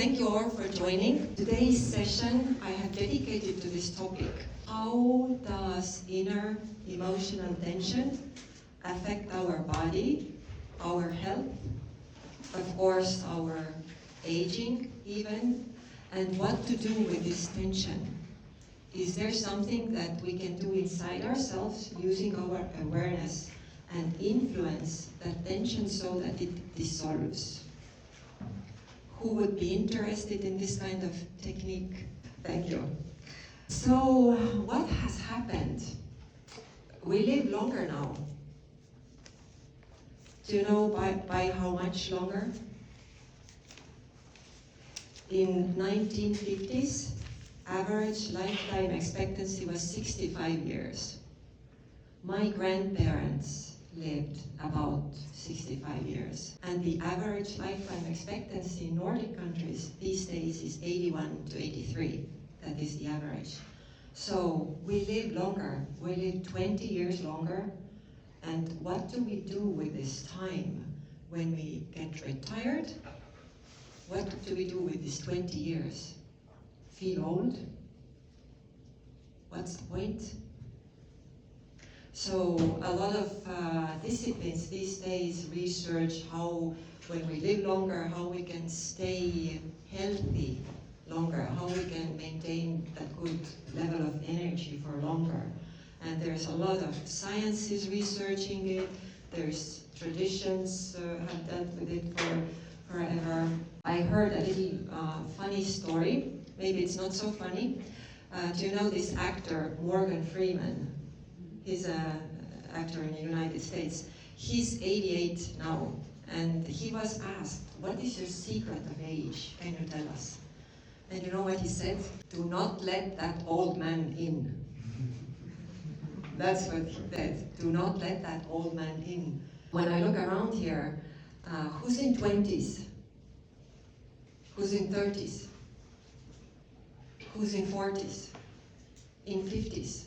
thank you all for joining. Today's session I have dedicated to this topic. How does inner emotional tension affect our body, our health, of course our aging even, and what to do with this tension? Is there something that we can do inside ourselves using our awareness and influence that tension so that it dissolves? Who would be interested in this kind of technique? Thank you. So, what has happened? We live longer now. Do you know by how much longer? In 1950s, average lifetime expectancy was 65 years. My grandparents lived about 65 years. And the average lifetime expectancy in Nordic countries these days is 81 to 83. That is the average. So we live longer. We live 20 years longer. And what do we do with this time when we get retired? What do we do with these 20 years? Feel old? What's the point? So a lot of disciplines these days research how, when we live longer, how we can stay healthy longer, how we can maintain a good level of energy for longer. And there's a lot of sciences researching it. There's traditions have dealt with it for forever. I heard a little funny story. Maybe it's not so funny. Do you know this actor, Morgan Freeman? He's an actor in the United States. He's 88 now, and he was asked, what is your secret of age? Can you tell us? And you know what he said? Do not let that old man in. That's what he said. Do not let that old man in. When I look around here, who's in 20s? Who's in 30s? Who's in 40s? In 50s?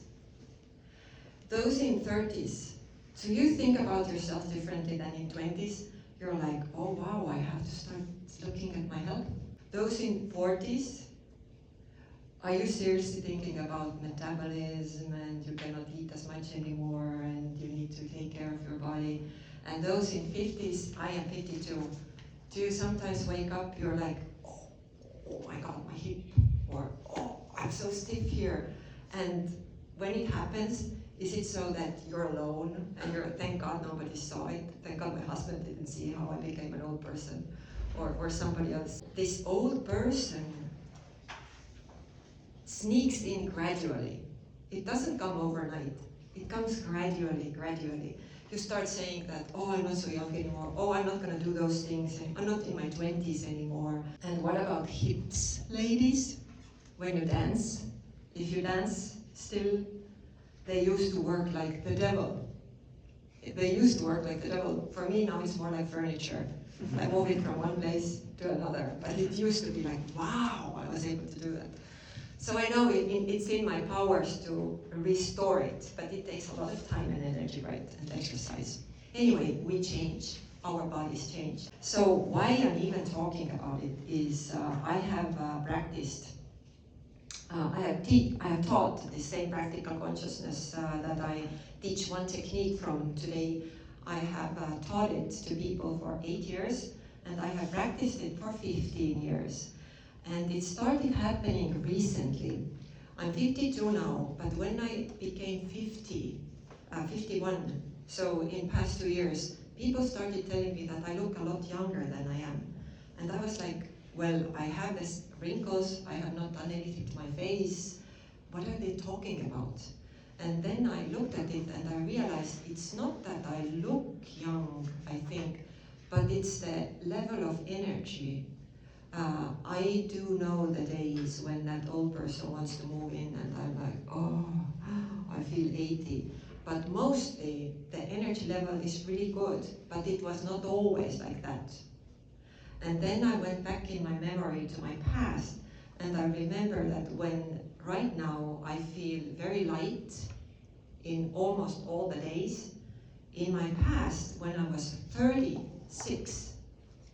Those in 30s, so you think about yourself differently than in 20s. You're like, oh wow, I have to start looking at my health. Those in 40s, are you seriously thinking about metabolism and you cannot eat as much anymore and you need to take care of your body? And those in 50s, I am 52. Do you sometimes wake up, you're like, oh my God, my hip, or oh, I'm so stiff here. And when it happens, is it so that you're alone and you're, thank God nobody saw it, thank God my husband didn't see how I became an old person, or somebody else. This old person sneaks in gradually. It doesn't come overnight. It comes gradually. You start saying that, oh, I'm not so young anymore. Oh, I'm not gonna do those things. I'm not in my 20s anymore. And what about hips, ladies? When you dance, if you dance still, they used to work like the devil. They used to work like the devil. For me now it's more like furniture. I move it from one place to another. But it used to be like, wow, I was able to do that. So I know it's in my powers to restore it, but it takes a lot of time and energy, right, and exercise. Anyway, we change. Our bodies change. So why I'm even talking about it is I have practiced I have taught the same practical consciousness that I teach one technique from today. I have taught it to people for 8 years, and I have practiced it for 15 years. And it started happening recently. I'm 52 now, but when I became 51, so in past 2 years, people started telling me that I look a lot younger than I am. And I was like, well, I have these wrinkles, I have not done anything to my face. What are they talking about? And then I looked at it and I realized it's not that I look young, I think, but it's the level of energy. I do know the days when that old person wants to move in and I'm like, oh, I feel 80. But mostly the energy level is really good, but it was not always like that. And then I went back in my memory to my past, and I remember that when right now I feel very light in almost all the days, in my past, when I was 36,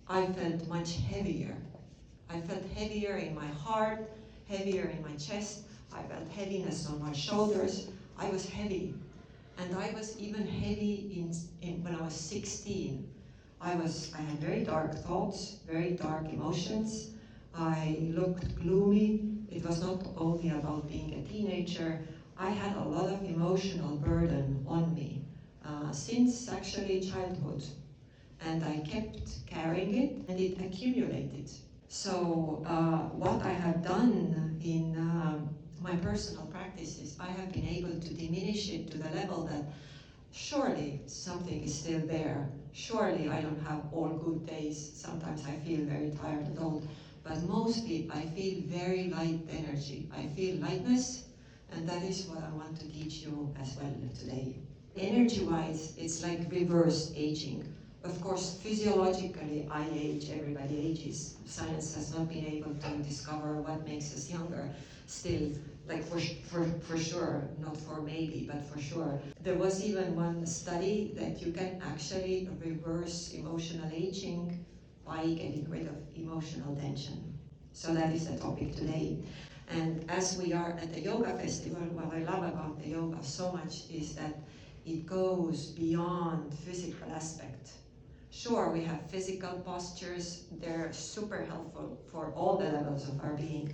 I felt much heavier. I felt heavier in my heart, heavier in my chest. I felt heaviness on my shoulders. I was heavy. And I was even heavy when I was 16. I had very dark thoughts, very dark emotions. I looked gloomy. It was not only about being a teenager. I had a lot of emotional burden on me since actually childhood. And I kept carrying it, and it accumulated. So what I have done in my personal practices, I have been able to diminish it to the level that surely something is still there. Surely I don't have all good days. Sometimes I feel very tired and old, but mostly I feel very light energy. I feel lightness, and that is what I want to teach you as well today. Energy-wise, it's like reverse aging. Of course, physiologically, I age, everybody ages. Science has not been able to discover what makes us younger. Still, like for sure, not for maybe, but for sure. There was even one study that you can actually reverse emotional aging by getting rid of emotional tension. So that is the topic today. And as we are at the Yoga Festival, what I love about the yoga so much is that it goes beyond physical aspect. Sure, we have physical postures, they're super helpful for all the levels of our being,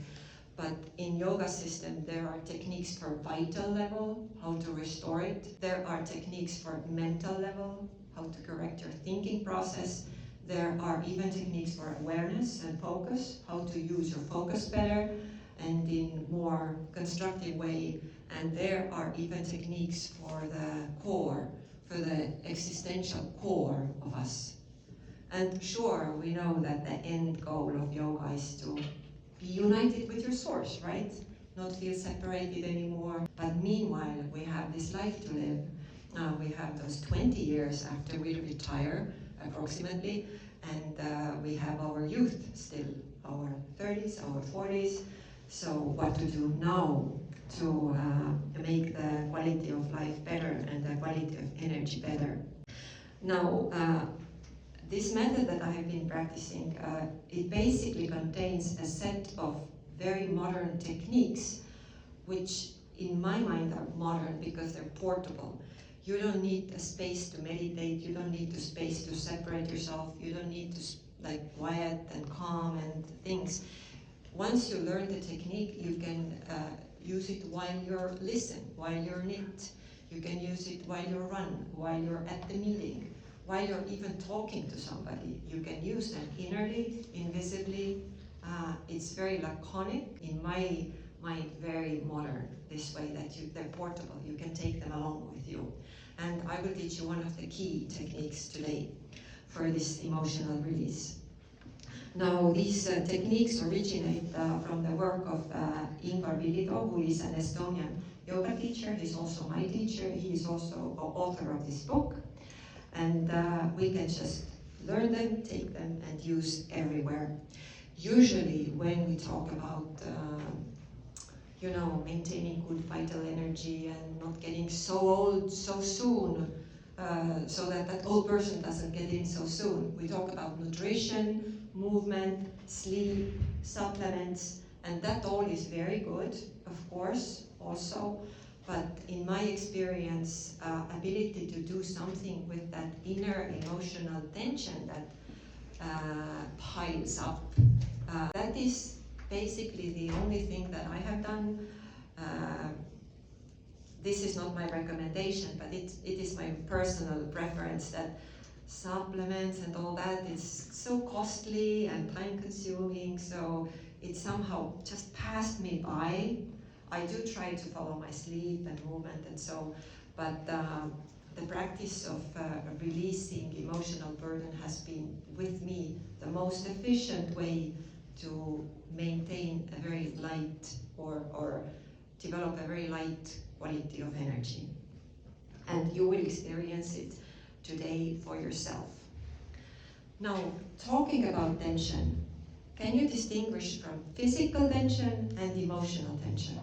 but in yoga system there are techniques for vital level, how to restore it. There are techniques for mental level, how to correct your thinking process. There are even techniques for awareness and focus, how to use your focus better and in more constructive way. And there are even techniques for the core, for the existential core of us. And sure, we know that the end goal of yoga is to be united with your source, right? Not feel separated anymore. But meanwhile, we have this life to live. We have those 20 years after we retire, approximately, and we have our youth still, our 30s, our 40s. So what to do now to make the quality of life better and the quality of energy better. Now, this method that I have been practicing, it basically contains a set of very modern techniques, which in my mind are modern because they're portable. You don't need a space to meditate, you don't need a space to separate yourself, you don't need to like quiet and calm and things. Once you learn the technique, you can use it while you're listening, while you're knit. You can use it while you run, while you're at the meeting, while you're even talking to somebody. You can use them innerly, invisibly. It's very laconic, in my mind, very modern, this way that they're portable. You can take them along with you. And I will teach you one of the key techniques today for this emotional release. Now, these techniques originate from the work of Ingvar Villido, who is an Estonian yoga teacher. He's also my teacher. He is also the author of this book. And we can just learn them, take them, and use everywhere. Usually, when we talk about, maintaining good vital energy and not getting so old so soon, so that old person doesn't get in so soon, we talk about nutrition, movement, sleep, supplements, and that all is very good, of course, also. But in my experience, ability to do something with that inner emotional tension that piles up, that is basically the only thing that I have done. This is not my recommendation, but it is my personal preference that supplements and all that is so costly and time-consuming, so it somehow just passed me by. I do try to follow my sleep and movement and so, but the practice of releasing emotional burden has been, with me, the most efficient way to maintain a very light or develop a very light quality of energy. And you will experience it today for yourself. Now, talking about tension, can you distinguish from physical tension and emotional tension?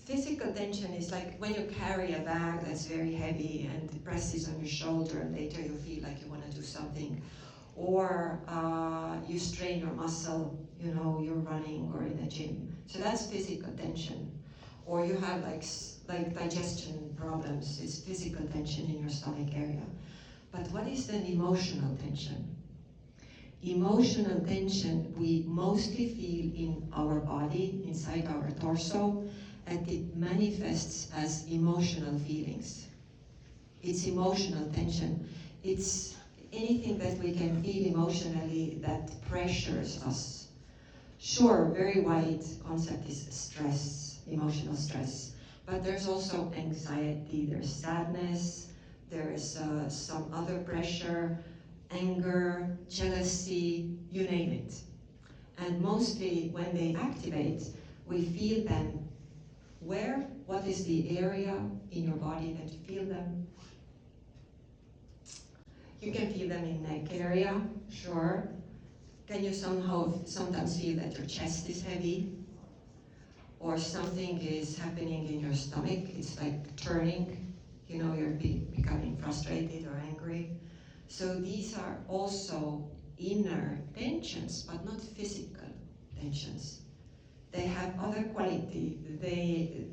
Physical tension is like when you carry a bag that's very heavy and it presses on your shoulder and later you feel like you want to do something. or you strain your muscle, you know, you're running or in the gym. So that's physical tension. Or you have like digestion problems, it's physical tension in your stomach area. But what is then emotional tension? Emotional tension we mostly feel in our body, inside our torso, and it manifests as emotional feelings. It's emotional tension. It's anything that we can feel emotionally that pressures us. Sure, very wide concept is stress, emotional stress, but there's also anxiety, there's sadness, there's some other pressure, anger, jealousy, you name it. And mostly when they activate, we feel them. Where? What is the area in your body that you feel them? You can feel them in neck area, sure. Can you sometimes feel that your chest is heavy? Or something is happening in your stomach, it's like turning, you know, you're becoming frustrated or angry. So these are also inner tensions, but not physical tensions. They have other quality.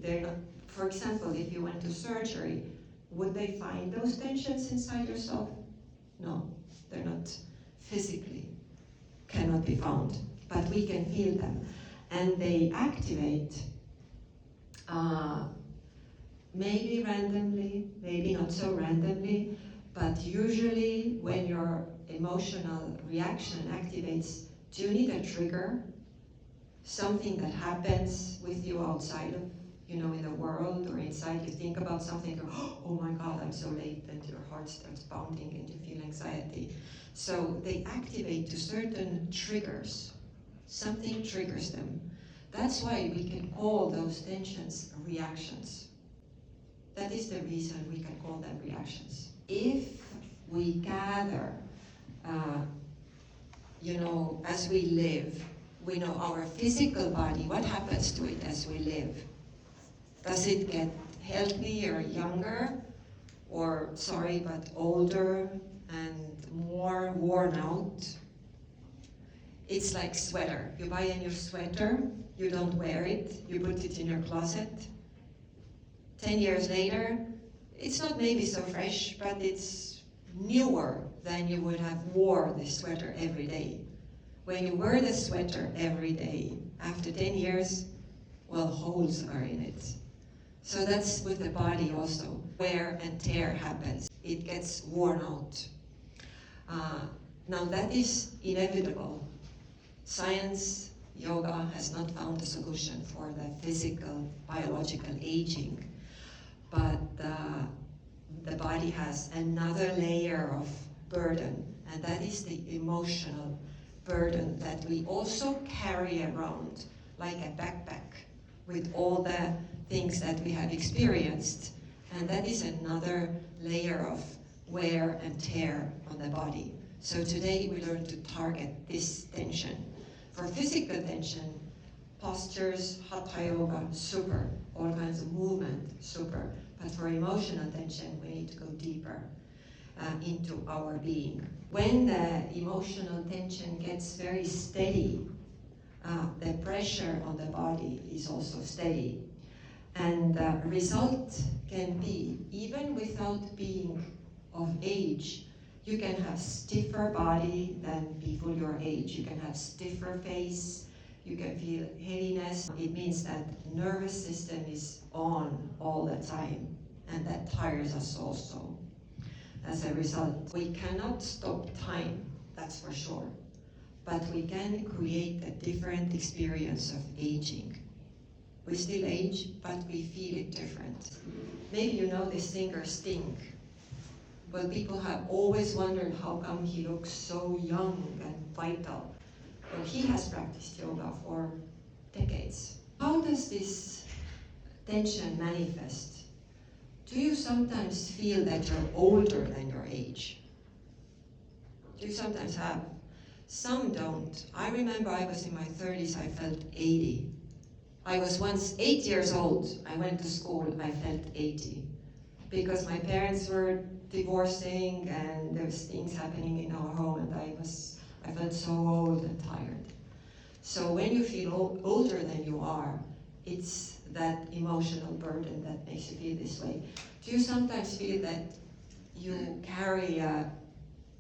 They're not, for example, if you went to surgery, would they find those tensions inside yourself? No, they're not physically, cannot be found, but we can feel them. And they activate maybe randomly, maybe not so randomly, but usually when your emotional reaction activates, do you need a trigger? Something that happens with you outside of, you know, in the world or inside, you think about something, oh my God, I'm so late, and your heart starts pounding and you feel anxiety. So they activate to certain triggers. Something triggers them. That's why we can call those tensions reactions. That is the reason we can call them reactions. If we gather, you know, as we live, we know our physical body, what happens to it as we live? Does it get healthier, younger, or, sorry, but older and more worn out? It's like sweater. You buy a new sweater, you don't wear it, you put it in your closet. 10 years later, it's not maybe so fresh, but it's newer than you would have wore the sweater every day. When you wear the sweater every day, after 10 years, well, holes are in it. So that's with the body also. Wear and tear happens. It gets worn out. Now that is inevitable. Science, yoga has not found a solution for the physical, biological aging. But the body has another layer of burden, and that is the emotional burden that we also carry around like a backpack with all the things that we have experienced. And that is another layer of wear and tear on the body. So today we learn to target this tension. For physical tension, postures, hatha yoga, super. All kinds of movement, super. But for emotional tension, we need to go deeper into our being. When the emotional tension gets very steady, the pressure on the body is also steady. And the result can be, even without being of age, you can have stiffer body than people your age. You can have stiffer face. You can feel heaviness. It means that nervous system is on all the time, and that tires us also. As a result, we cannot stop time, that's for sure, but we can create a different experience of aging. We still age, but we feel it different. Maybe you know the singer Sting. Well, people have always wondered how come he looks so young and vital. Well, he has practiced yoga for decades. How does this tension manifest? Do you sometimes feel that you're older than your age? Do you sometimes have? Some don't. I remember I was in my 30s, I felt 80. I was once 8 years old. I went to school, I felt 80. Because my parents were divorcing and there's things happening in our home, and I felt so old and tired. So when you feel older than you are, it's that emotional burden that makes you feel this way. Do you sometimes feel that you carry a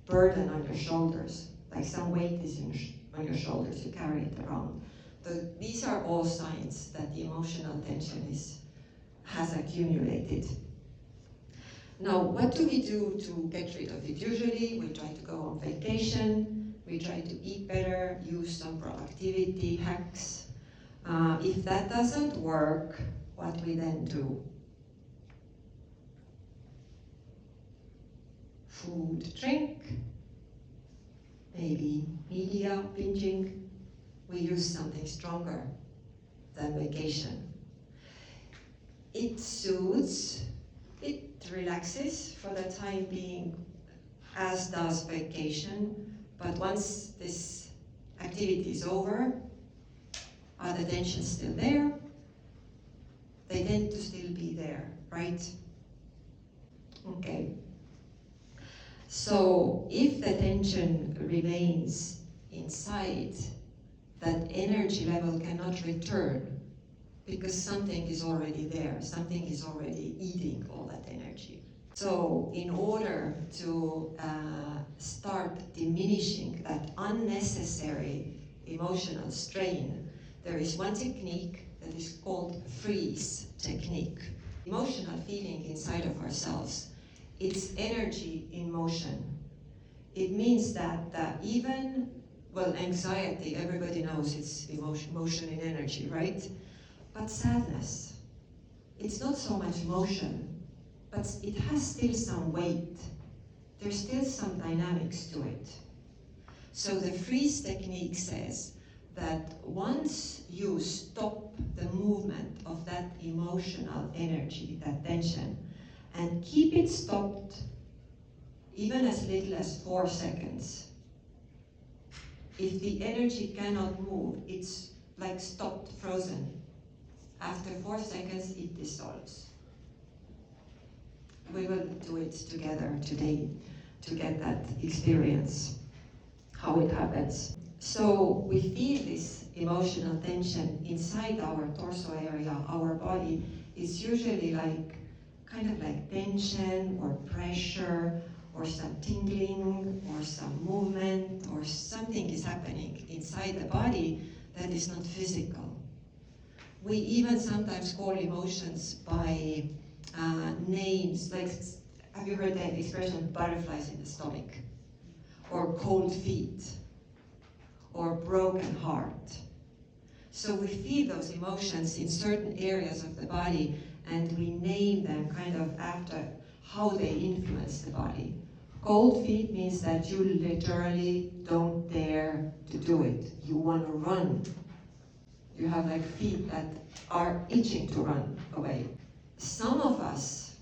burden on your shoulders, like some weight is on your shoulders, you carry it around? These are all signs that the emotional tension has accumulated. Now, what do we do to get rid of it? Usually, we try to go on vacation, we try to eat better, use some productivity hacks. If that doesn't work, what we then do? Food, drink, maybe media binging. We use something stronger than vacation. It soothes, it relaxes for the time being, as does vacation, but once this activity is over, are the tensions still there? They tend to still be there, right? Okay. So if the tension remains inside, that energy level cannot return because something is already there, something is already eating all that energy. So in order to start diminishing that unnecessary emotional strain, there is one technique that is called freeze technique. Emotional feeling inside of ourselves, it's energy in motion. It means that even, well, anxiety, everybody knows it's motion in energy, right? But sadness, it's not so much emotion, but it has still some weight. There's still some dynamics to it. So the freeze technique says that once you stop the movement of that emotional energy, that tension, and keep it stopped even as little as 4 seconds, if the energy cannot move, it's like stopped, frozen. After 4 seconds, it dissolves. We will do it together today to get that experience, how it happens. So we feel this emotional tension inside our torso area, our body. It's usually like, kind of like tension or pressure or some tingling or some movement or something is happening inside the body that is not physical. We even sometimes call emotions by names, like, have you heard that expression, butterflies in the stomach, or cold feet, or broken heart? So we feel those emotions in certain areas of the body, and we name them kind of after how they influence the body. Cold feet means that you literally don't dare to do it. You want to run. You have like feet that are itching to run away. Some of us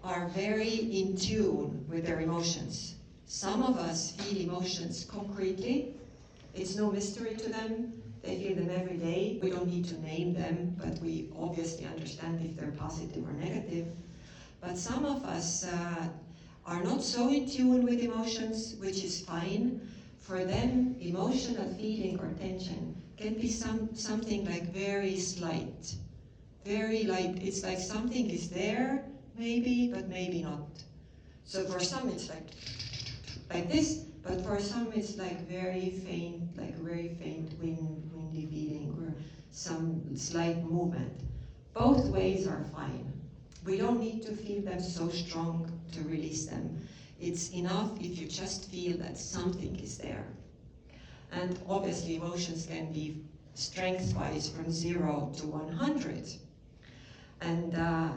are very in tune with their emotions. Some of us feel emotions concretely. It's no mystery to them. They feel them every day. We don't need to name them, but we obviously understand if they're positive or negative. But some of us are not so in tune with emotions, which is fine. For them, emotional feeling or tension can be something like very slight, very light. It's like something is there, maybe, but maybe not. So for some it's like this, but for some it's like very faint, windy feeling or some slight movement. Both ways are fine. We don't need to feel them so strong to release them. It's enough if you just feel that something is there. And obviously emotions can be strength-wise from 0 to 100. And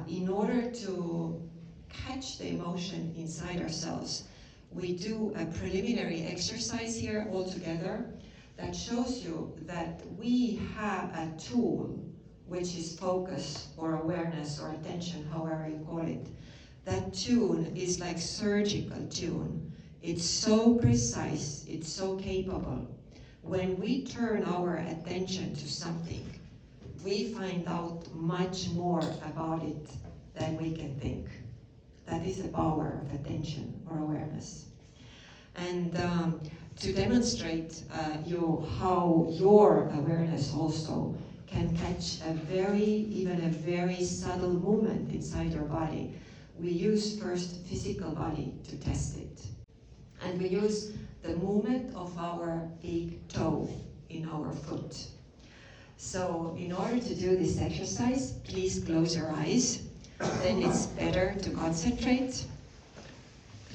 in order to catch the emotion inside ourselves, we do a preliminary exercise here all together that shows you that we have a tool, which is focus or awareness or attention, however you call it. That tune is like surgical tune. It's so precise, it's so capable. When we turn our attention to something, we find out much more about it than we can think. That is the power of attention or awareness. And to demonstrate how your awareness also can catch even a very subtle movement inside your body, we use first physical body to test it. And we use the movement of our big toe in our foot. So in order to do this exercise, please close your eyes. Then it's better to concentrate.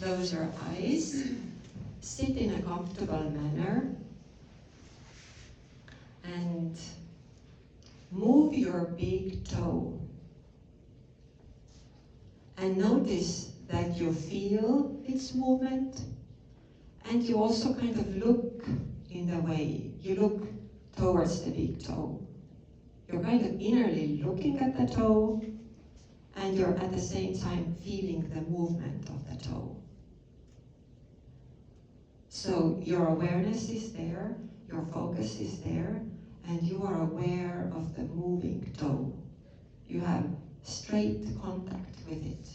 Close your eyes. Sit in a comfortable manner. And move your big toe. And notice that you feel its movement. And you also kind of look in the way. You look towards the big toe. You're kind of innerly looking at the toe, and you're at the same time feeling the movement of the toe. So your awareness is there, your focus is there, and you are aware of the moving toe. You have straight contact with it.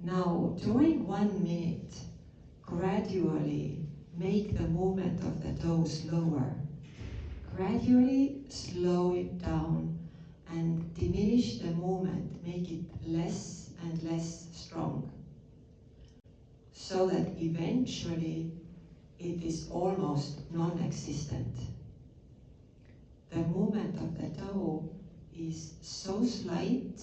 Now, during 1 minute, gradually make the movement of the toe slower. Gradually slow it down and diminish the movement, make it less and less strong, so that eventually it is almost non-existent. The movement of the toe is so slight,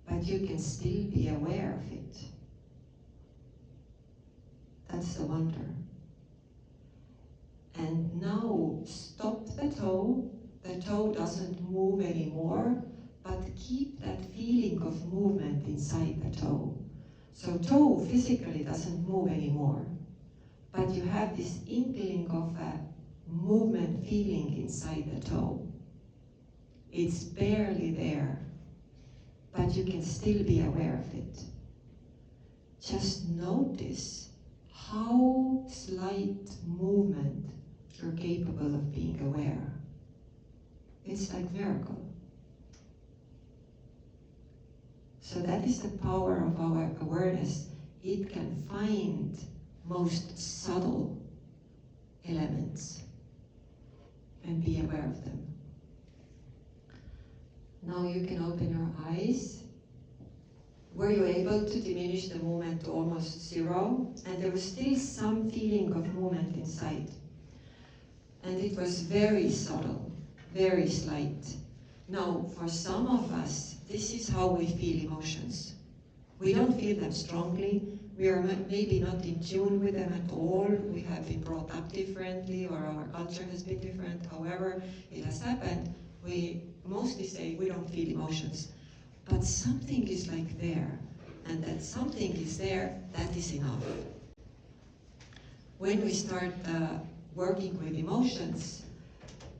but you can still be aware of it. That's the wonder. And now stop the toe. The toe doesn't move anymore, but keep that feeling of movement inside the toe. So toe physically doesn't move anymore, but you have this inkling of a movement feeling inside the toe. It's barely there, but you can still be aware of it. Just notice how slight movement you're capable of being aware. It's like miracle. So that is the power of our awareness. It can find most subtle elements and be aware of them. Now you can open your eyes. Were you able to diminish the movement to almost zero? And there was still some feeling of movement inside. And it was very subtle, very slight. Now, for some of us, this is how we feel emotions. We don't feel them strongly. We are maybe not in tune with them at all. We have been brought up differently, or our culture has been different. However it has happened, we mostly say we don't feel emotions. But something is like there, and that something is there, that is enough. When we start working with emotions,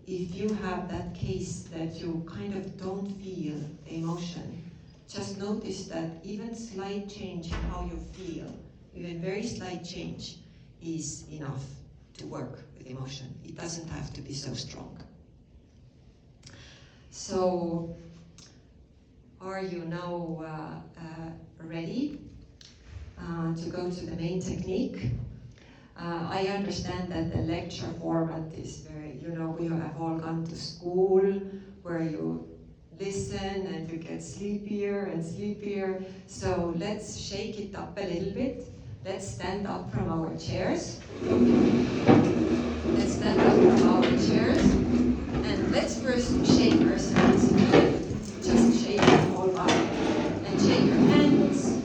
if you have that case that you kind of don't feel the emotion, just notice that even slight change in how you feel, even very slight change, is enough to work with emotion. It doesn't have to be so strong. So, are you now ready to go to the main technique? I understand that the lecture format is very, we have all gone to school where you listen and you get sleepier and sleepier. So let's shake it up a little bit. Let's stand up from our chairs. Let's stand up from our chairs. And let's first shake ourselves. Just shake your whole body. And shake your hands,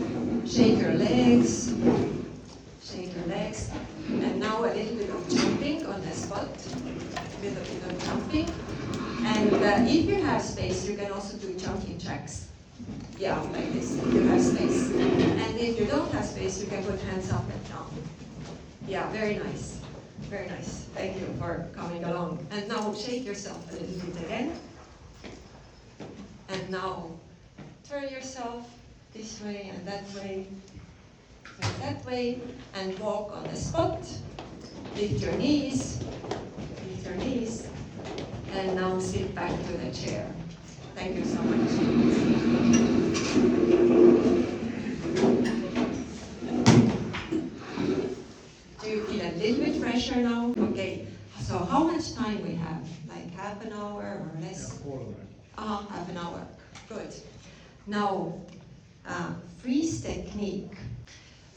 shake your legs, shake your legs. And now a little bit of jumping on the spot, with a bit of jumping. And if you have space, you can also do jumping jacks. Yeah, like this, if you have space. And if you don't have space, you can put hands up and down. Yeah, very nice. Very nice. Thank you for coming along. And now shake yourself a little bit again. And now turn yourself this way and that way. And that way, and walk on the spot. Lift your knees, and now sit back to the chair. Thank you so much. Do you feel a little bit fresher now? Okay. So how much time we have? Like half an hour or less? Half an hour. Good. Now, freeze technique.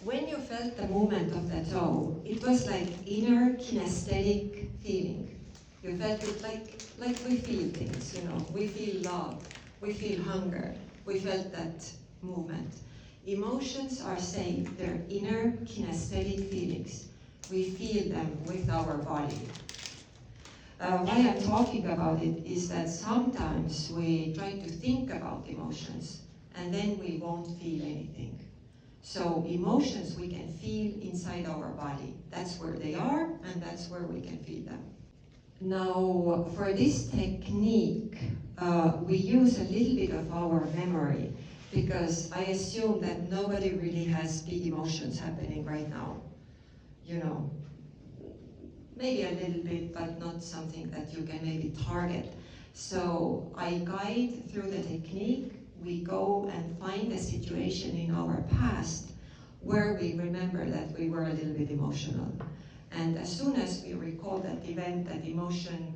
When you felt the movement of the toe, it was like inner kinesthetic feeling. You felt it like we feel things, you know. We feel love, we feel hunger. We felt that movement. Emotions are safe. They're inner kinesthetic feelings. We feel them with our body. Why I'm talking about it is that sometimes we try to think about emotions and then we won't feel anything. So emotions we can feel inside our body. That's where they are and that's where we can feel them. Now, for this technique, we use a little bit of our memory because I assume that nobody really has big emotions happening right now. You know, maybe a little bit, but not something that you can maybe target. So I guide through the technique. We go and find a situation in our past where we remember that we were a little bit emotional. And as soon as we recall that event, that emotion,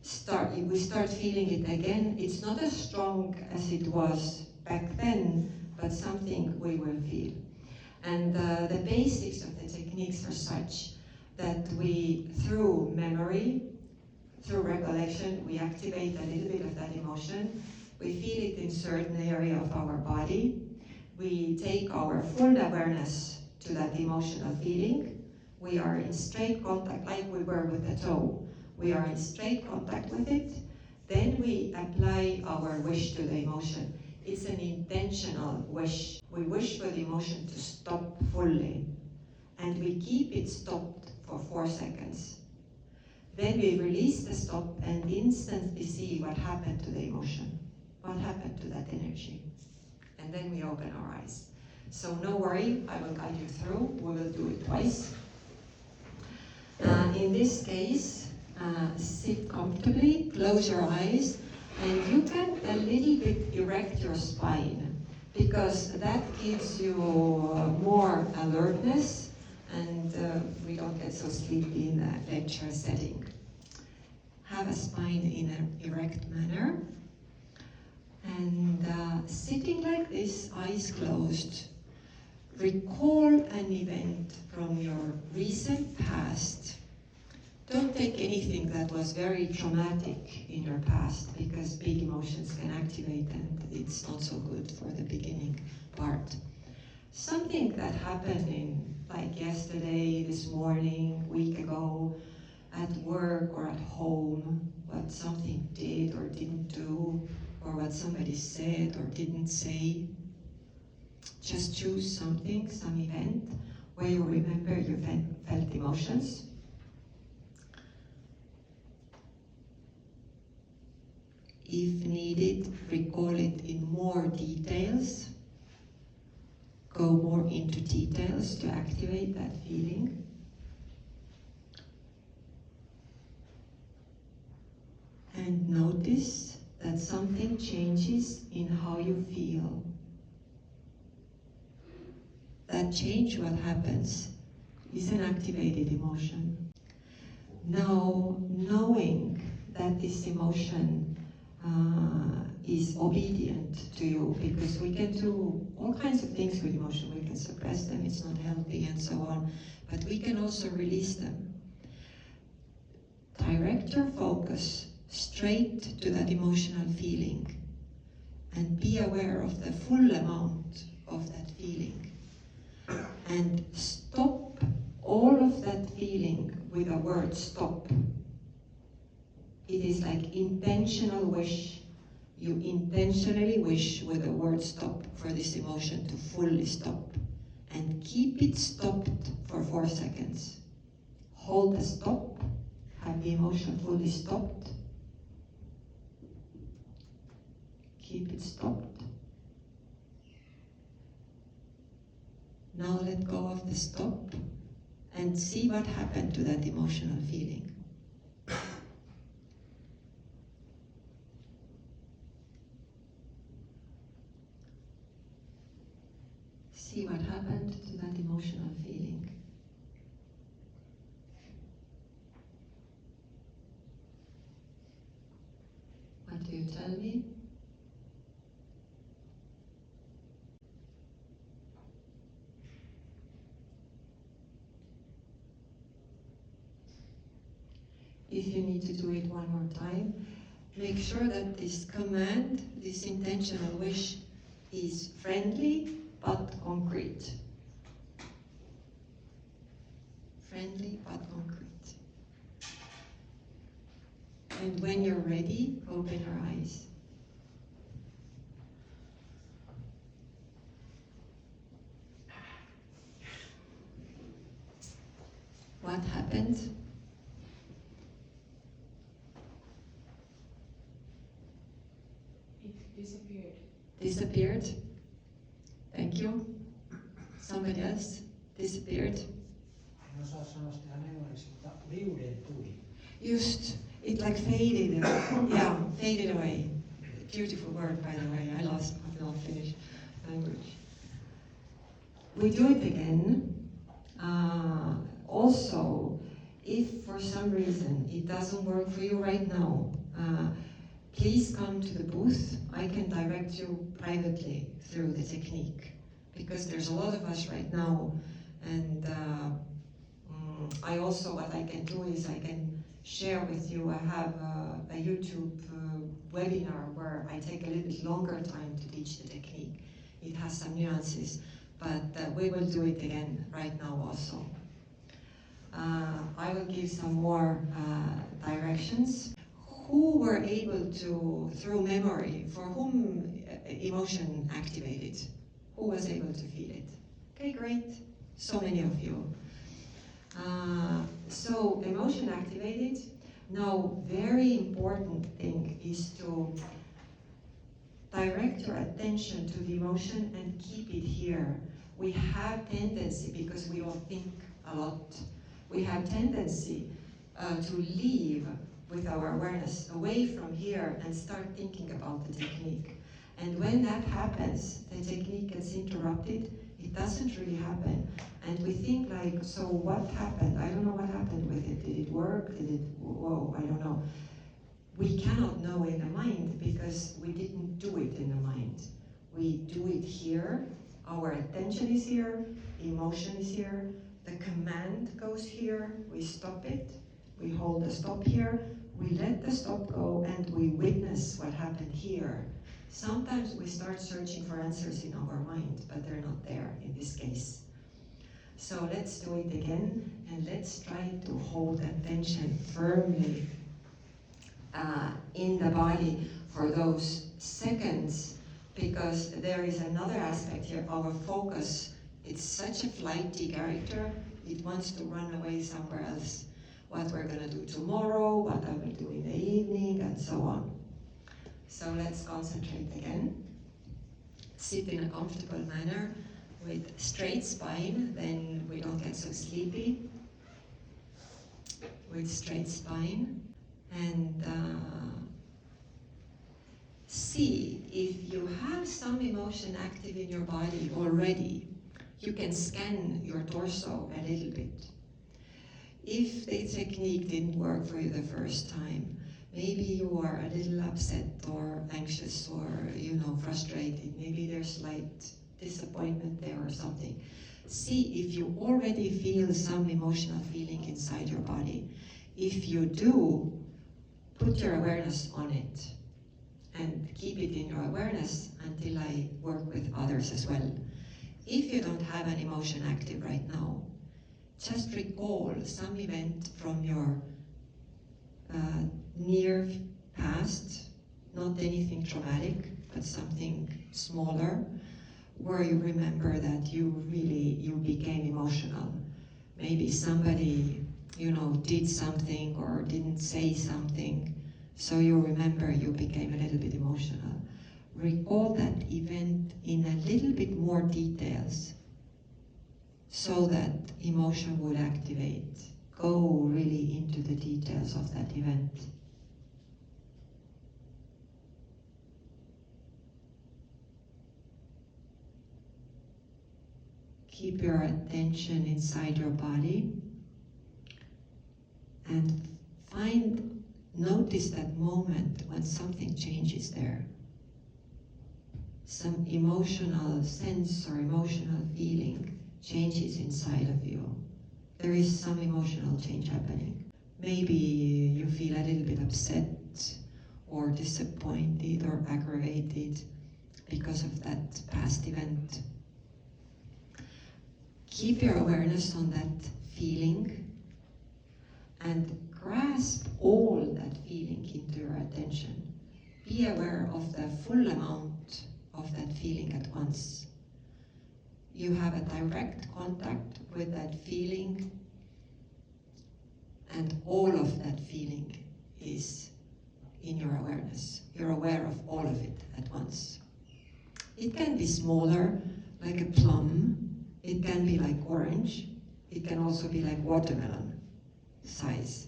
we start feeling it again. It's not as strong as it was back then, but something we will feel. And the basics of the techniques are such that we, through memory, through recollection, we activate a little bit of that emotion. We feel it in certain area of our body. We take our full awareness to that emotional feeling. We are in straight contact, like we were with the toe. We are in straight contact with it. Then we apply our wish to the emotion. It's an intentional wish. We wish for the emotion to stop fully. And we keep it stopped for 4 seconds. Then we release the stop and instantly see what happened to the emotion. What happened to that energy? And then we open our eyes. So no worry, I will guide you through. We will do it twice. In this case, sit comfortably, close your eyes, and you can a little bit erect your spine because that gives you more alertness and we don't get so sleepy in a lecture setting. Have a spine in an erect manner and sitting like this, eyes closed. Recall an event from your recent past. Don't take anything that was very traumatic in your past because big emotions can activate and it's not so good for the beginning part. Something that happened in like yesterday, this morning, week ago, at work or at home, what something did or didn't do, or what somebody said or didn't say. Just choose something, some event, where you remember you felt emotions. If needed, recall it in more details. Go more into details to activate that feeling. And notice that something changes in how you feel. That change, what happens, is an activated emotion. Now, knowing that this emotion is obedient to you, because we can do all kinds of things with emotion. We can suppress them, it's not healthy, and so on, but we can also release them. Direct your focus straight to that emotional feeling and be aware of the full amount of that feeling. And stop all of that feeling with a word stop. It is like intentional wish. You intentionally wish with the word stop for this emotion to fully stop. And keep it stopped for 4 seconds. Hold the stop. Have the emotion fully stopped. Keep it stopped. Now let go of the stop and see what happened to that emotional feeling. emotional feeling? What do you tell me? If you need to do it one more time, make sure that this command, this intentional wish, is friendly but concrete. Friendly but concrete. And when you're ready, open your eyes. What happened? It disappeared. Disappeared? Thank you. Somebody else? Disappeared? En osaa sanoa sitä ihan englanniksi, mutta liudentui. Just, it like faded. Yeah, faded away. Beautiful word, by the way. I love Finnish language. We do it again. Also, if for some reason it doesn't work for you right now, please come to the booth. I can direct you privately through the technique, because there's a lot of us right now, and I also, what I can do is I can share with you. I have a YouTube webinar where I take a little bit longer time to teach the technique. It has some nuances, but we will do it again right now also. I will give some more directions. Who were able to, through memory, for whom emotion activated? Who was able to feel it? Okay, great. So many of you. So emotion activated. Now, very important thing is to direct your attention to the emotion and keep it here. We have tendency, because we all think a lot, we have tendency to leave with our awareness away from here and start thinking about the technique. And when that happens, the technique gets interrupted. It doesn't really happen. And we think like, so what happened? I don't know what happened with it. Did it work? Did it, whoa, I don't know. We cannot know in the mind because we didn't do it in the mind. We do it here. Our attention is here. Emotion is here. The command goes here. We stop it. We hold the stop here. We let the stop go and we witness what happened here. Sometimes we start searching for answers in our mind, but they're not there in this case. So let's do it again, and let's try to hold attention firmly in the body for those seconds, because there is another aspect here, our focus. It's such a flighty character, it wants to run away somewhere else. What we're gonna do tomorrow, what I will do in the evening, and so on. So let's concentrate again. Sit in a comfortable manner with straight spine, then we don't get so sleepy. With straight spine. And see if you have some emotion active in your body already. You can scan your torso a little bit. If the technique didn't work for you the first time, maybe you are a little upset or anxious or, frustrated. Maybe there's slight disappointment there or something. See if you already feel some emotional feeling inside your body. If you do, put your awareness on it and keep it in your awareness until I work with others as well. If you don't have an emotion active right now, just recall some event from your near past, not anything traumatic, but something smaller, where you remember that you became emotional. Maybe somebody, did something or didn't say something, so you remember you became a little bit emotional. Recall that event in a little bit more details, so that emotion will activate. Go really into the details of that event. Keep your attention inside your body and notice that moment when something changes there. Some emotional sense or emotional feeling changes inside of you. There is some emotional change happening. Maybe you feel a little bit upset or disappointed or aggravated because of that past event. Keep your awareness on that feeling and grasp all that feeling into your attention. Be aware of the full amount of that feeling at once. You have a direct contact with that feeling, and all of that feeling is in your awareness. You're aware of all of it at once. It can be smaller, like a plum. It can be like orange. It can also be like watermelon size.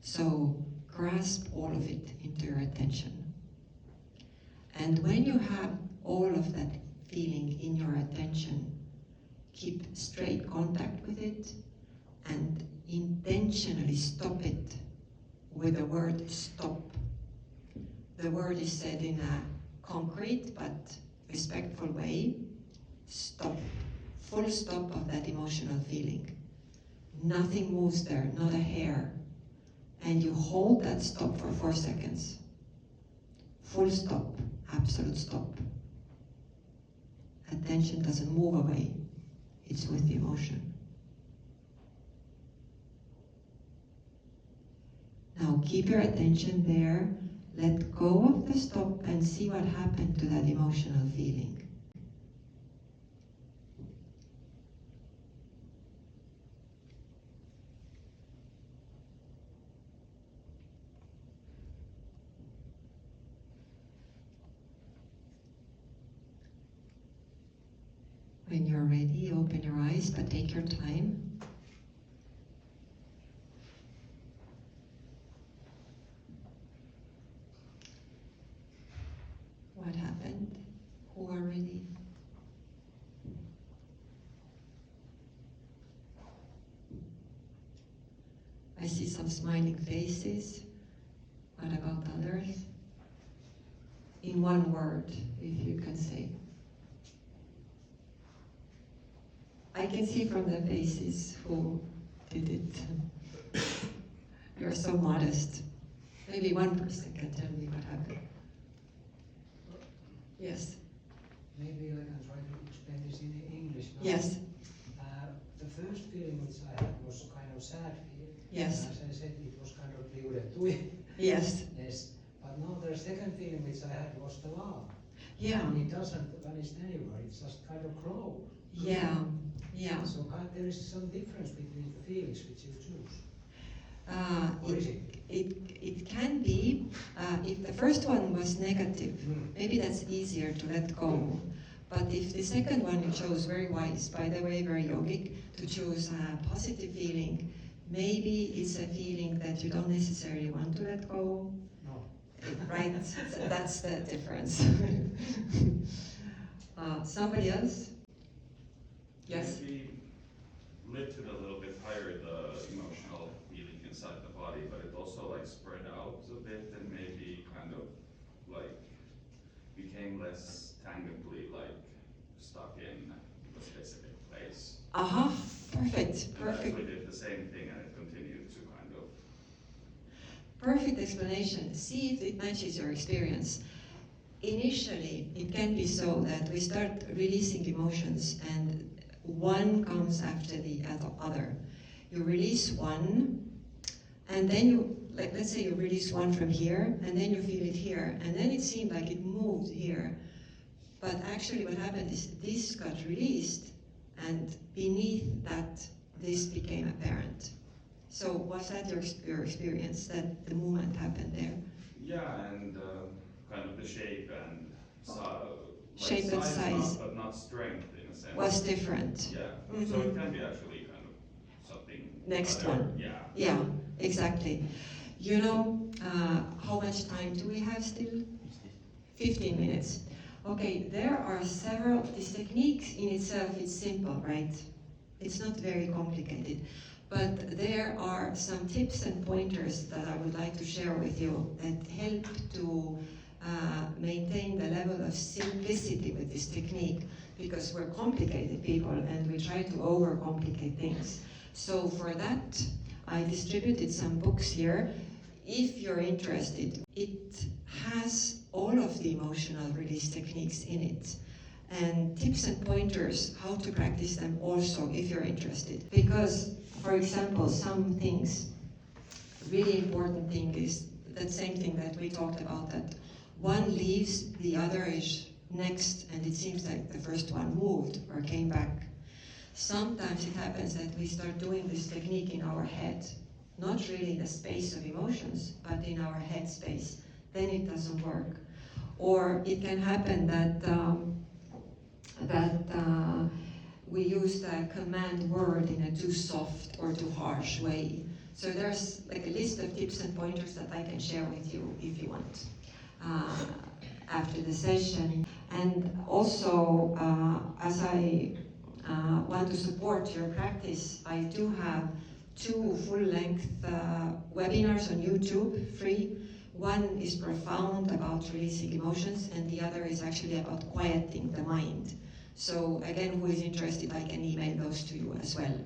So grasp all of it into your attention. And when you have all of that feeling in your attention, keep straight contact with it and intentionally stop it with the word stop. The word is said in a concrete but respectful way. Stop. Full stop of that emotional feeling. Nothing moves there, not a hair. And you hold that stop for 4 seconds. Full stop, absolute stop. Attention doesn't move away. It's with the emotion. Now keep your attention there. Let go of the stop and see what happened to that emotional feeling. When you're ready, open your eyes, but take your time. What happened? Who are ready? I see some smiling faces. What about others? In one word, if you can say. I can see from the faces who did it. You're so modest. Maybe one person can tell me what happened. Yes. Maybe I can try to explain this in English now. Yes. The first feeling which I had was kind of sad feeling. Yes. As I said, it was kind of liudettui. Yes. Yes. But now the second feeling which I had was the love. Yeah. And it doesn't vanish anywhere. It just kind of grows. Yeah. Yeah. So there is some difference between the feelings which you choose. Or is it? It can be, if the first one was negative, maybe that's easier to let go. But if the second one you chose, very wise, by the way, very yogic, to choose a positive feeling, maybe it's a feeling that you don't necessarily want to let go. No. Right? That's the difference. Somebody else? Yes? Maybe lifted a little bit higher the emotional feeling inside the body, but it also like spread out a bit and maybe kind of like became less tangibly like stuck in a specific place. Aha, perfect, And perfect. actually did the same thing and it continued to kind of. Perfect explanation. See if it matches your experience. Initially, it can be so that we start releasing emotions and one comes after the other. You release one, and then you, like, let's say you release one from here, and then you feel it here, and then it seemed like it moved here. But actually what happened is this got released, and beneath that, this became apparent. So was that your experience, that the movement happened there? Yeah, and kind of the shape and Shape and size. but not strength in a sense. Was different. Yeah, Mhm. so it can be actually kind of something. Next other. one. Yeah. Yeah, exactly. You know, how much time do we have still? 15 minutes. Okay, there are several, this technique in itself is simple, right? It's not very complicated, but there are some tips and pointers that I would like to share with you that help to maintain the level of simplicity with this technique, because we're complicated people and we try to overcomplicate things. So for that, I distributed some books here. If you're interested, it has all of the emotional release techniques in it, and tips and pointers how to practice them also if you're interested. Because, for example, some things, really important thing is that same thing that we talked about, that one leaves, the other is next, and it seems like the first one moved or came back. Sometimes it happens that we start doing this technique in our head, not really in the space of emotions, but in our head space. Then it doesn't work. Or it can happen that we use the command word in a too soft or too harsh way. So there's like a list of tips and pointers that I can share with you if you want after the session. And also, as I want to support your practice, I do have 2 full-length webinars on YouTube, free. One is profound, about releasing emotions, and the other is actually about quieting the mind. So again, who is interested, I can email those to you as well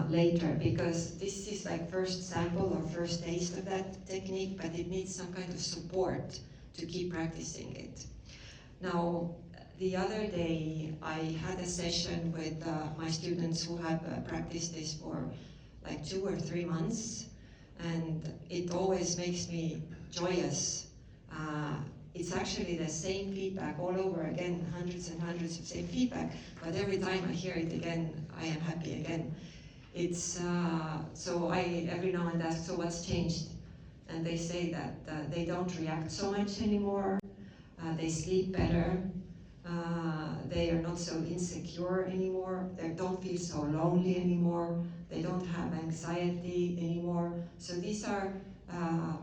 later, because this is like first sample or first taste of that technique, but it needs some kind of support to keep practicing it. Now, the other day, I had a session with my students who have practiced this for like 2 or 3 months, and it always makes me joyous. It's actually the same feedback all over again, hundreds and hundreds of same feedback, but every time I hear it again, I am happy again. It's, so I every now and then ask, so what's changed? And they say that they don't react so much anymore, they sleep better, they are not so insecure anymore, they don't feel so lonely anymore, they don't have anxiety anymore. So these are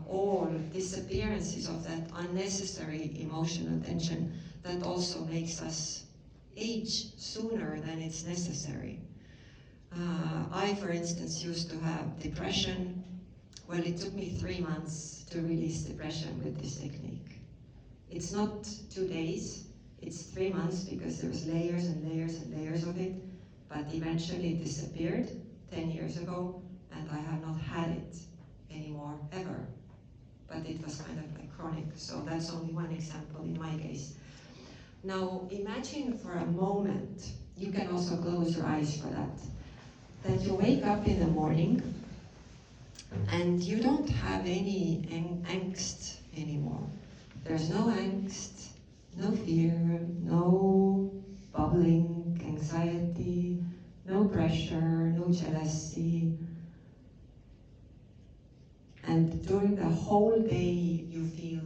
all disappearances of that unnecessary emotional tension that also makes us age sooner than it's necessary. I, for instance, used to have depression. Well, it took me 3 months to release depression with this technique. It's not 2 days, it's 3 months, because there's layers and layers and layers of it, but eventually it disappeared 10 years ago, and I have not had it anymore, ever. But it was kind of like chronic, so that's only one example in my case. Now, imagine for a moment, you can also close your eyes for that you wake up in the morning and you don't have any angst anymore. There's no angst, no fear, no bubbling anxiety, no pressure, no jealousy. And during the whole day, you feel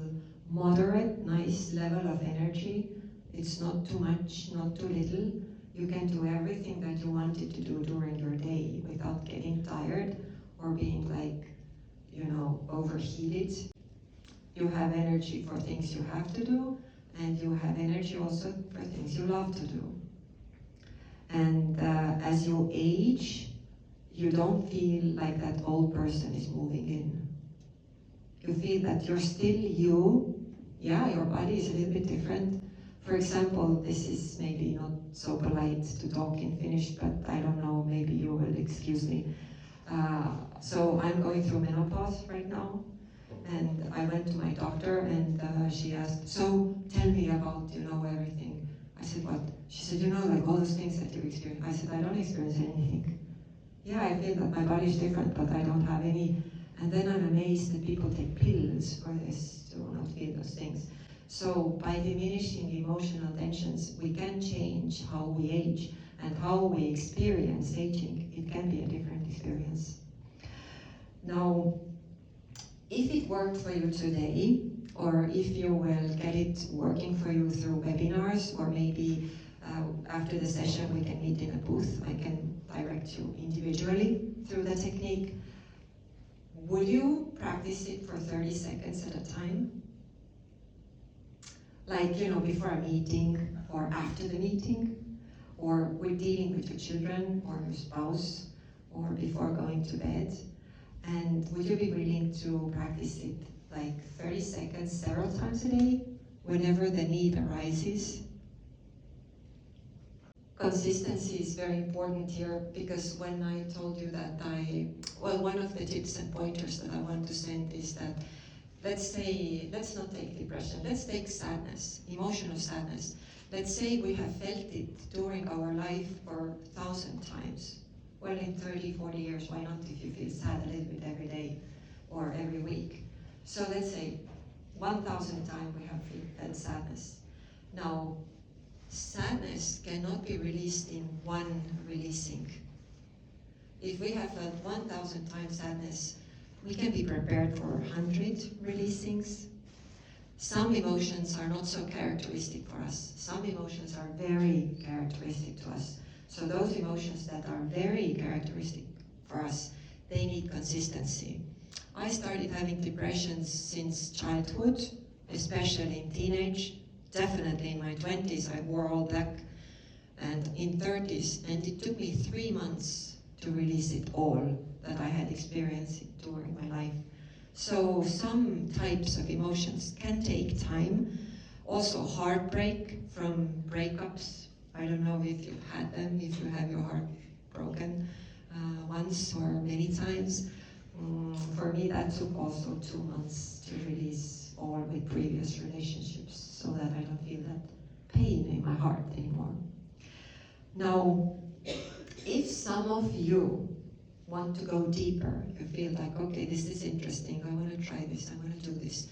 moderate, nice level of energy. It's not too much, not too little. You can do everything that you wanted to do during your day without getting tired or being like, overheated. You have energy for things you have to do, and you have energy also for things you love to do. And as you age, you don't feel like that old person is moving in. You feel that you're still you. Yeah, your body is a little bit different. For example, this is maybe not so polite to talk in Finnish, but I don't know, maybe you will excuse me. So I'm going through menopause right now, and I went to my doctor, and she asked, so tell me about, everything. I said, what? She said, like all those things that you experience. I said, I don't experience anything. Yeah, I feel that my body's different, but I don't have any. And then I'm amazed that people take pills for this to not feel those things. So by diminishing emotional tensions, we can change how we age and how we experience aging. It can be a different experience. Now, if it worked for you today, or if you will get it working for you through webinars, or maybe after the session we can meet in a booth, I can direct you individually through the technique. Would you practice it for 30 seconds at a time? Like, before a meeting or after the meeting, or we're dealing with your children or your spouse, or before going to bed. And would you be willing to practice it like 30 seconds several times a day, whenever the need arises? Consistency is very important here, because when I told you that one of the tips and pointers that I want to send is that, let's not take depression, let's take sadness, emotion of sadness. Let's say we have felt it during our life for 1,000 times. Well, in 30, 40 years, why not if you feel sad a little bit every day or every week? So let's say 1,000 times we have felt sadness. Now, sadness cannot be released in one releasing. If we have felt 1,000 times sadness, we can be prepared for 100 releasings. Some emotions are not so characteristic for us. Some emotions are very characteristic to us. So those emotions that are very characteristic for us, they need consistency. I started having depressions since childhood, especially in teenage. Definitely in my 20s, I wore all black, and in 30s, and it took me 3 months to release it all that I had experienced during my life. So some types of emotions can take time. Also heartbreak from breakups. I don't know if you've had them, if you have your heart broken once or many times. For me, that took also 2 months to release all with previous relationships, so that I don't feel that pain in my heart anymore. Now, if some of you want to go deeper, you feel like, okay, this is interesting, I want to try this, I want to do this.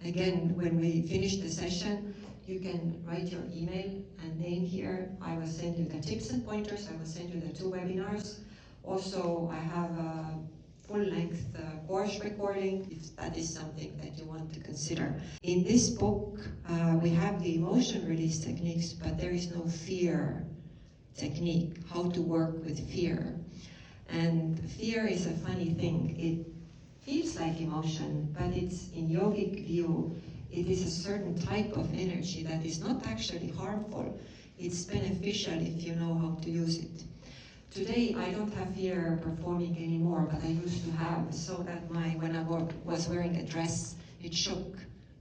Again, when we finish the session, you can write your email and name here. I will send you the tips and pointers, I will send you the 2 webinars. Also, I have a full-length course recording, if that is something that you want to consider. In this book, we have the emotion release techniques, but there is no fear technique, how to work with fear. And fear is a funny thing. It feels like emotion, but it's, in yogic view, it is a certain type of energy that is not actually harmful. It's beneficial if you know how to use it. Today, I don't have fear performing anymore, but I used to have, so that when I was wearing a dress, it shook.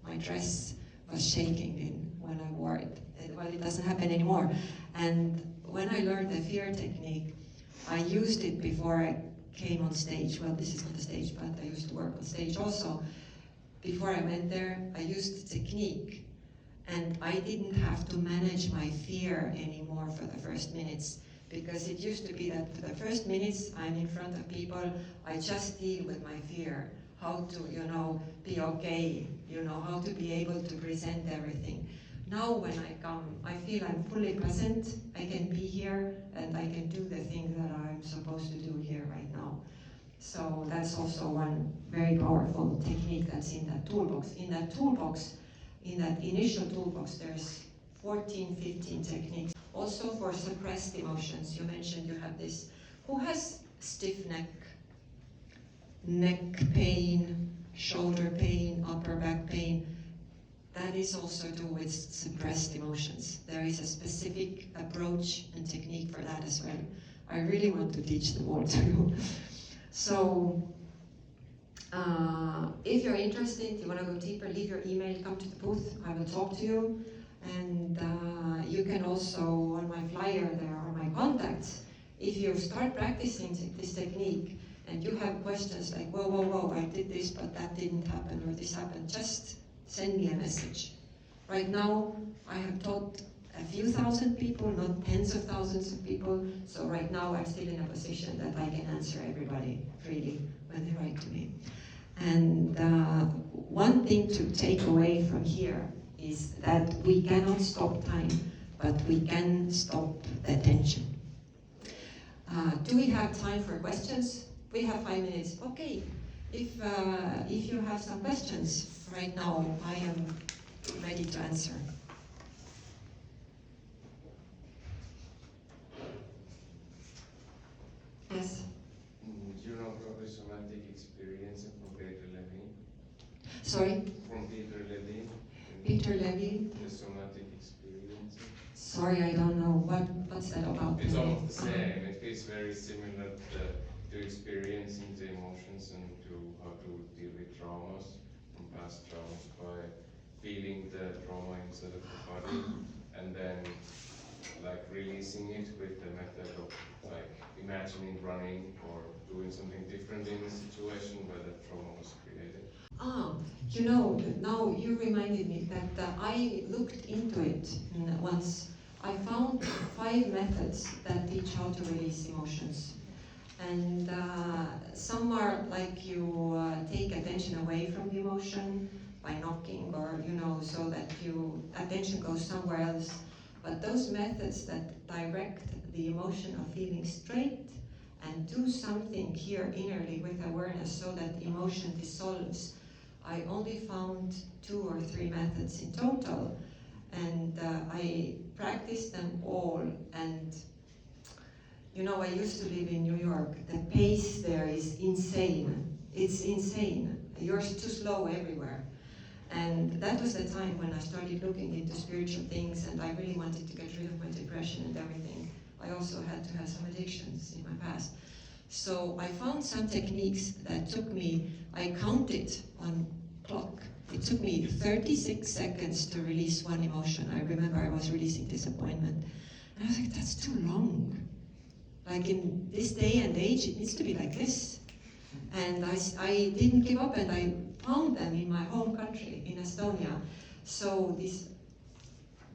My dress was shaking when I wore it. Well, it doesn't happen anymore. And when I learned the fear technique, I used it before I came on stage. Well, this is not the stage, but I used to work on stage also. Before I went there, I used the technique, and I didn't have to manage my fear anymore for the first minutes. Because it used to be that for the first minutes I'm in front of people, I just deal with my fear. How to, be okay, how to be able to present everything. Now when I come, I feel I'm fully present, I can be here, and I can do the thing that I'm supposed to do here right now. So that's also one very powerful technique that's in that toolbox. In that initial toolbox, there's 14, 15 techniques. Also for suppressed emotions, you mentioned you have this. Who has stiff neck pain, shoulder pain, upper back pain? That is also to do with suppressed emotions. There is a specific approach and technique for that as well. I really want to teach them all to you. So, if you're interested, you want to go deeper, leave your email, come to the booth, I will talk to you. And you can also, on my flyer there are my contacts. If you start practicing this technique and you have questions like, whoa, I did this, but that didn't happen, or this happened, just send me a message. Right now, I have taught a few thousand people, not tens of thousands of people, so right now I'm still in a position that I can answer everybody freely when they write to me. And one thing to take away from here is that we cannot stop time, but we can stop the tension. Do we have time for questions? We have 5 minutes. Okay. If you have some questions right now, I am ready to answer. Yes. You know from the somatic experience from Peter Levine? Sorry? From Peter Levine, in Levy. The somatic experience. Sorry, I don't know what's that about. It's almost the same. It feels very similar to experiencing the emotions and to how to deal with traumas from past traumas by feeling the trauma inside of the body and then like releasing it with the method of like imagining running or doing something different in the situation where the trauma was created. Now you reminded me that I looked into it once. I found 5 methods that teach how to release emotions. And some are like you take attention away from the emotion by knocking or, so that attention goes somewhere else. But those methods that direct the emotion of feeling straight and do something here innerly with awareness so that the emotion dissolves, I only found 2 or 3 methods in total. And I practiced them all. And I used to live in New York. The pace there is insane. It's insane. You're too slow everywhere. And that was the time when I started looking into spiritual things, and I really wanted to get rid of my depression and everything. I also had to have some addictions in my past. So I found some techniques that took me, I counted on clock. It took me 36 seconds to release one emotion. I remember I was releasing disappointment. And I was like, that's too long. Like in this day and age, it needs to be like this. And I didn't give up, and I found them in my home country, in Estonia. So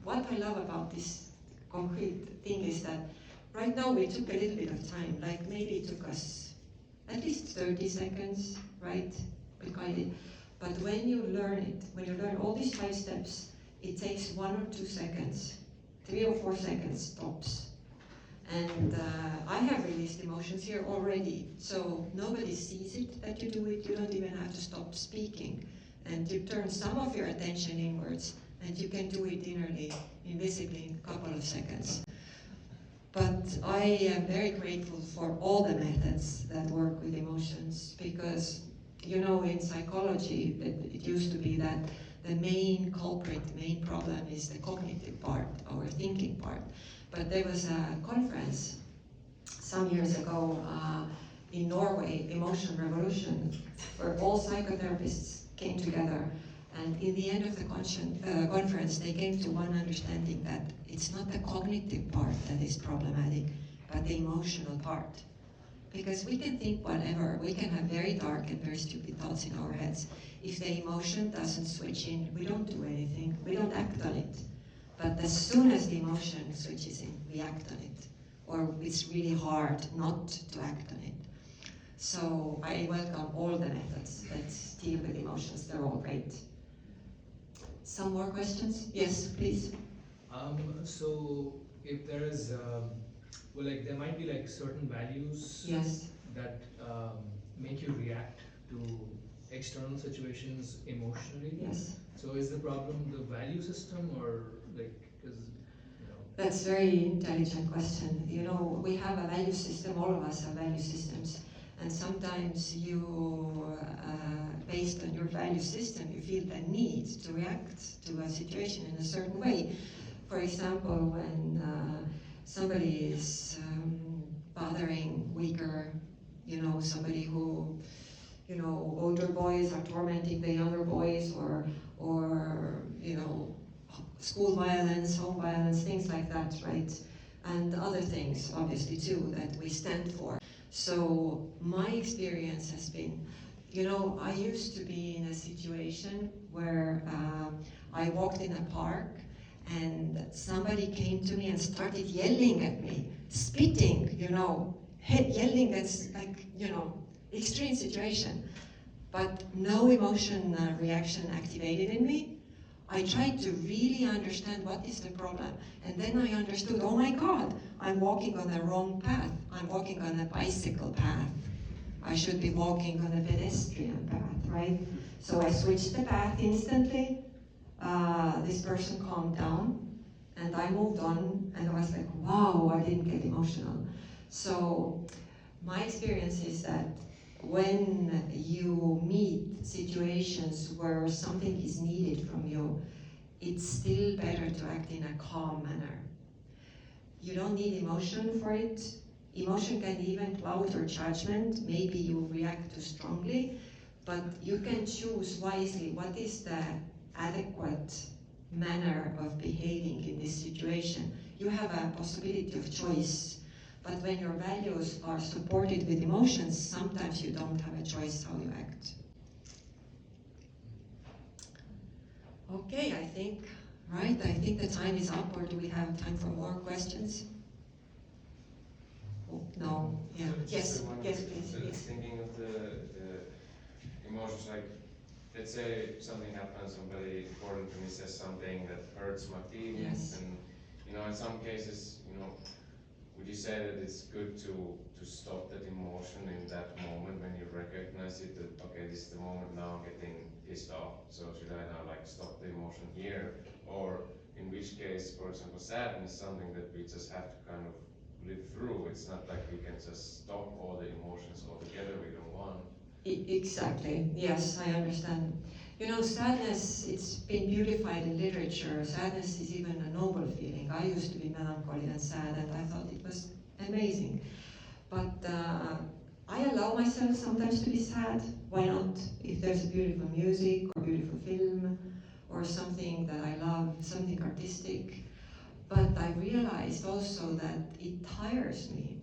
what I love about this concrete thing is that right now we took a little bit of time, like maybe it took us at least 30 seconds, right? But when you learn it, when you learn all these 5 steps, it takes 1 or 2 seconds, 3 or 4 seconds tops. And I have released emotions here already, so nobody sees it that you do it. You don't even have to stop speaking. And you turn some of your attention inwards, and you can do it innerly, invisibly, in a couple of seconds. But I am very grateful for all the methods that work with emotions, because, in psychology, it used to be that the main culprit, the main problem is the cognitive part, our thinking part. But there was a conference some years ago in Norway, Emotion Revolution, where all psychotherapists came together. And in the end of the conference, they came to one understanding that it's not the cognitive part that is problematic, but the emotional part. Because we can think whatever, we can have very dark and very stupid thoughts in our heads. If the emotion doesn't switch in, we don't do anything, we don't act on it. But as soon as the emotion switches in, we act on it. Or it's really hard not to act on it. So I welcome all the methods that deal with emotions. They're all great. Some more questions? Yes, please. So if there is, there might be like certain values Yes. that make you react to external situations emotionally. Yes. So is the problem the value system, or That's a very intelligent question. We have a value system, all of us have value systems. And sometimes based on your value system, you feel the need to react to a situation in a certain way. For example, when somebody is bothering weaker, somebody who, older boys are tormenting the younger boys, or school violence, home violence, things like that, right? And other things, obviously, too, that we stand for. So my experience has been, I used to be in a situation where I walked in a park and somebody came to me and started yelling at me, spitting, yelling. That's like, extreme situation. But no emotion reaction activated in me. I tried to really understand what is the problem. And then I understood, oh my God, I'm walking on the wrong path. I'm walking on a bicycle path. I should be walking on a pedestrian path, right? So I switched the path instantly. This person calmed down, and I moved on, and I was like, wow, I didn't get emotional. So my experience is that when you meet situations where something is needed from you, it's still better to act in a calm manner. You don't need emotion for it. Emotion can even cloud your judgment. Maybe you react too strongly, but you can choose wisely what is the adequate manner of behaving in this situation. You have a possibility of choice, but when your values are supported with emotions, sometimes you don't have a choice how you act. Okay, I think the time is up, or do we have time for more questions? Oh, no, yeah, yes, please. Yes. Thinking of the emotions, like, let's say something happens, somebody important to me says something that hurts my feelings, Yes. and in some cases, would you say that it's good to stop that emotion in that moment when you recognize it, that okay, this is the moment now I'm getting pissed off, so should I now stop the emotion here? Or in which case, for example, sadness is something that we just have to kind of live through. It's not like we can just stop all the emotions altogether, we don't want. Exactly, yes, I understand. Sadness, it's been beautified in literature. Sadness is even a noble feeling. I used to be melancholy and sad, and I thought it was amazing. But I allow myself sometimes to be sad. Why not? If there's beautiful music or beautiful film or something that I love, something artistic. But I realized also that it tires me,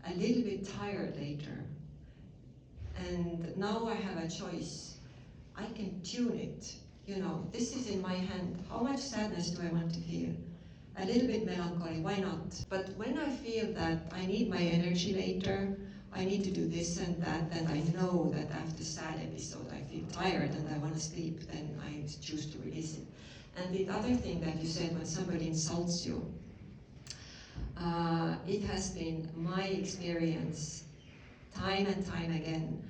a little bit tired later. And now I have a choice. I can tune it. This is in my hand. How much sadness do I want to feel? A little bit melancholy, why not? But when I feel that I need my energy later, I need to do this and that, and I know that after sad episode I feel tired and I want to sleep, then I choose to release it. And the other thing that you said, when somebody insults you, it has been my experience time and time again.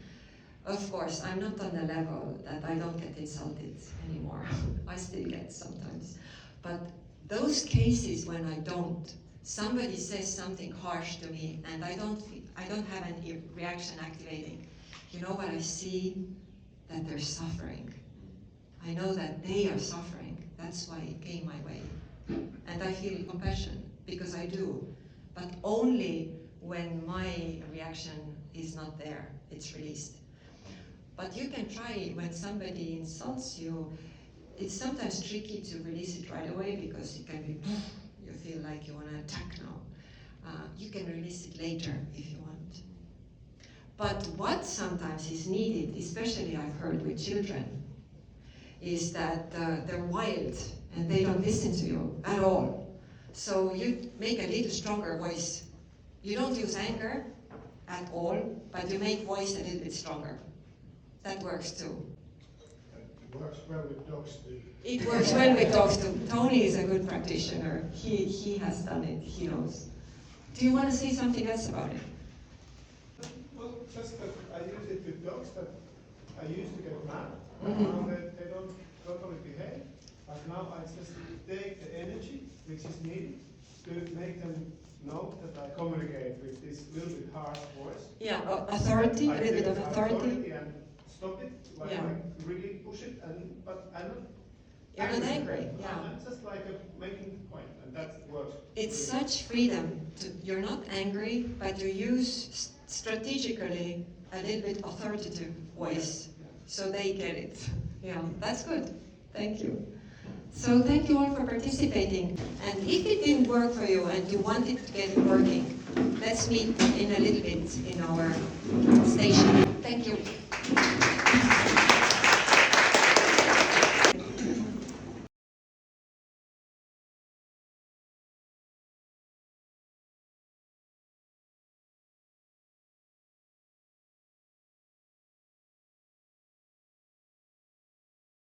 Of course, I'm not on the level that I don't get insulted anymore. I still get sometimes. But those cases when I don't, somebody says something harsh to me and I don't have any reaction activating. You know what I see? That they're suffering. I know that they are suffering. That's why it came my way. And I feel compassion, because I do. But only when my reaction is not there, it's released. But you can try it when somebody insults you. It's sometimes tricky to release it right away because it can be, you feel like you want to attack now. You can release it later if you want. But what sometimes is needed, especially I've heard with children, is that they're wild and they don't listen to you at all. So you make a little stronger voice. You don't use anger at all, but you make voice a little bit stronger. That works too. It works well with dogs too. It works well with dogs too. Tony is a good practitioner. He has done it, he knows. Do you want to say something else about it? Well, just that I use it with dogs that I used to get mad. Mm-hmm. Now they don't totally behave. But now I just take the energy which is needed to make them know that I communicate with this little bit harsh voice. Yeah, authority, a little bit of authority. And stop it, like Yeah. I really push it, but I'm not. You're not angry, yeah. I'm just like making the point, and that works. It's really. such freedom. You're not angry, but you use strategically a little bit authoritative voice, so they get it. Yeah, that's good. Thank you. So thank you all for participating. And if it didn't work for you and you wanted to get it working, let's meet in a little bit in our station. Thank you.